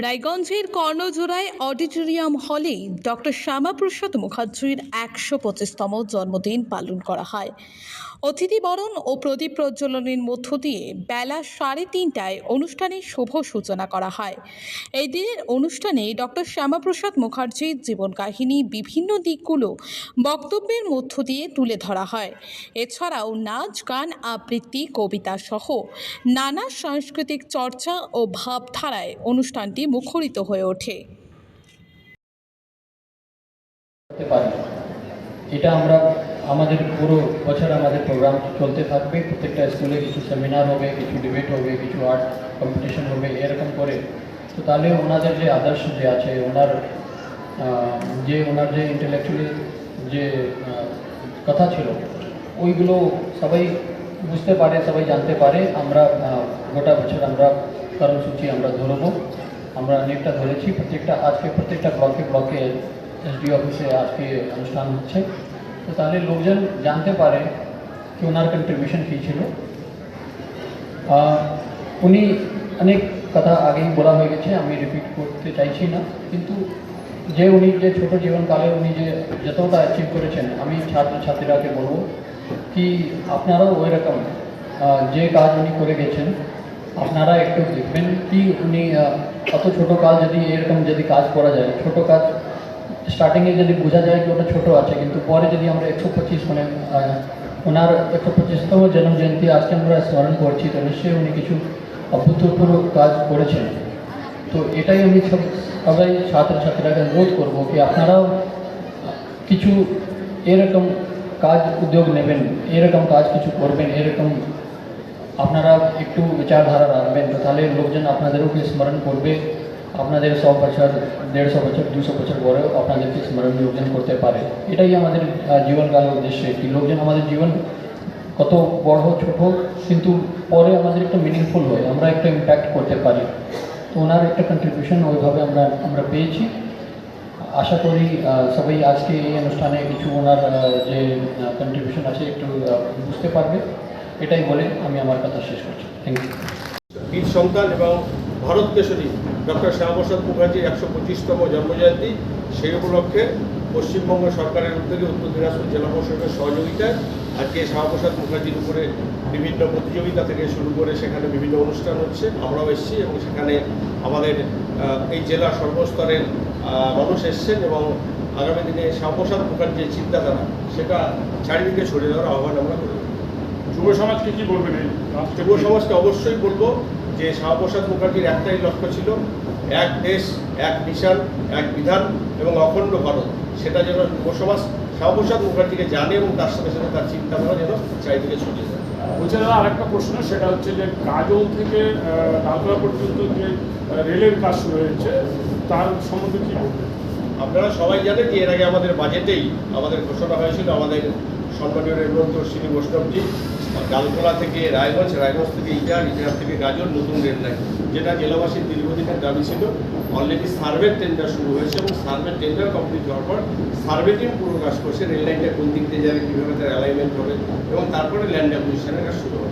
রায়গঞ্জের কর্ণজোড়ায় অডিটোরিয়াম হলে ডক্টর শ্যামাপ্রসাদ মুখার্জির ১২৫তম জন্মদিন পালন করা হয়। অতিথি বরণ ও প্রদীপ প্রজ্বলনের মধ্য দিয়ে বেলা ৩:৩০টায় অনুষ্ঠানের শুভ সূচনা করা হয়। এই দিনের অনুষ্ঠানে ডক্টর শ্যামাপ্রসাদ মুখার্জির জীবন কাহিনী বিভিন্ন দিকগুলো বক্তব্যের মধ্য দিয়ে তুলে ধরা হয়। এছাড়াও নাচ, গান, আবৃত্তি, কবিতা সহ নানা সাংস্কৃতিক চর্চা ও ভাবধারায় অনুষ্ঠানটি মুখরিত হয়ে ওঠে। এটা আমরা আমাদের পুরো বছর আমাদের প্রোগ্রাম চলতে থাকবে। প্রত্যেকটা স্কুলে কিছু সেমিনার হবে, কিছু ডিবেট হবে, কিছু আর্ট কম্পিটিশন হবে, এরকম করে। তো তাহলে ওনাদের যে আদর্শ যে আছে, ওনার যে ইন্টেলেকচুয়ালি যে কথা ছিল, ওইগুলো সবাই বুঝতে পারে, সবাই জানতে পারে। আমরা গোটা বছর আমরা কর্মসূচি আমরা ধরবো, আমরা অনেকটা ধরেছি। প্রত্যেকটা ব্লকে এসডি অফিসে আজকে অনুষ্ঠান হচ্ছে। তো তাহলে লোকজন জানতে পারে কি ওনার কন্ট্রিবিউশন কী ছিল। উনি অনেক কথা আগেই বলা হয়ে গেছে, আমি রিপিট করতে চাইছি না। কিন্তু উনি যে ছোট জীবনকালে উনি যে যতটা অ্যাচিভ করেছেন, আমি ছাত্রছাত্রীরাকে বলবো কি আপনারাও ওই রকম যে কাজ উনি করে গেছেন, আপনারা একটু দেখবেন কি উনি অত ছোটো কাজ যদি এরকম যদি কাজ করা যায়, ছোটো কাজ স্টার্টিংয়ে যদি বোঝা যায় কি ওটা ছোটো আছে, কিন্তু পরে যদি আমরা 125 মানে ওনার 125তম জন্মজয়ন্তী আজকে আমরা স্মরণ করছি, তো নিশ্চয়ই উনি কিছু অভূতপূর্ব কাজ করেছেন। তো এটাই আমি সবাই ছাত্রছাত্রীরাকে অনুরোধ করবো কি আপনারাও কিছু এরকম কাজ উদ্যোগ নেবেন, এরকম কাজ কিছু করবেন, এরকম আপনারা একটু বিচারধারা রাখবেন। তো তাহলে লোকজন আপনাদেরকে স্মরণ করবে, আপনাদের 100 বছর, 150 বছর, 200 বছর পরেও আপনাদেরকে স্মরণ লোকজন করতে পারে। এটাই আমাদের জীবনকালের উদ্দেশ্য কি লোকজন আমাদের জীবন কত বড় ছোট, কিন্তু পরে আমাদের একটা মিনিংফুল হয়, আমরা একটা ইম্প্যাক্ট করতে পারি। তো ওনার একটা কন্ট্রিবিউশন ওইভাবে আমরা পেয়েছি। আশা করি সবাই আজকে এই অনুষ্ঠানে কিছু ওনার যে কন্ট্রিবিউশন আছে একটু বুঝতে পারবে। এটাই বলে আমি আমার কথা শেষ করছি। Thank you. বীর সন্তান এবং ভারত কেশরী ডক্টর শ্যামাপ্রসাদ মুখার্জির 125তম জন্মজয়ন্তী, সেই উপলক্ষে পশ্চিমবঙ্গ সরকারের উদ্যোগে উত্তর দিনাজপুর জেলা প্রশাসনের সহযোগিতায় আজকে শ্যামাপ্রসাদ মুখার্জির উপরে বিভিন্ন প্রতিযোগিতা থেকে শুরু করে সেখানে বিভিন্ন অনুষ্ঠান হচ্ছে। আমরাও এসেছি এবং সেখানে আমাদের এই জেলার সর্বস্তরের মানুষ এসছেন এবং আগামী দিনে শ্যামাপ্রসাদ মুখার্জির চিন্তাধারা সেটা চারিদিকে ছড়িয়ে দেওয়ার আহ্বান আমরা করি। যুব সমাজকে কী বলবেন? যুব সমাজকে অবশ্যই বলবো যে শ্যামাপ্রসাদ মুখার্জির একটাই লক্ষ্য ছিল, এক দেশ, এক মিশন, এক বিধান এবং অখণ্ড ভারত। সেটা যেন যুব সমাজ শ্যামাপ্রসাদ মুখার্জিকে জানে এবং তার সাথে সাথে তার চিন্তাধারা যেন চারিদিকে ছড়িয়ে যায়। বলছে দাদা, আরেকটা প্রশ্ন, সেটা হচ্ছে যে গাজল থেকে ডালতলা পর্যন্ত যে রেলের কাজ শুরু হয়েছে, তার সম্বন্ধে কী বলবেন? আপনারা সবাই জানেন যে এর আগে আমাদের বাজেটেই আমাদের ঘোষণা হয়েছিল আমাদের সম্মানীয় রেলমন্ত্রী শ্রী বৈষ্ণবজি ডালতলা থেকে রায়গঞ্জ থেকে ইটাহার থেকে গাজল নতুন রেল লাইন, যেটা জেলাবাসীর দীর্ঘদিনের দাবি ছিল। অলরেডি সার্ভে টেন্ডার শুরু হয়েছে এবং সার্ভে টেন্ডার কমপ্লিট হওয়ার পর সার্ভে টিম পুরো কাজ করছে, রেল লাইনটা কোন দিক দিয়ে যাবে, কীভাবে তার অ্যালাইনমেন্ট হবে এবং তারপরে ল্যান্ড অ্যাকুইজিশনের কাজ শুরু হবে।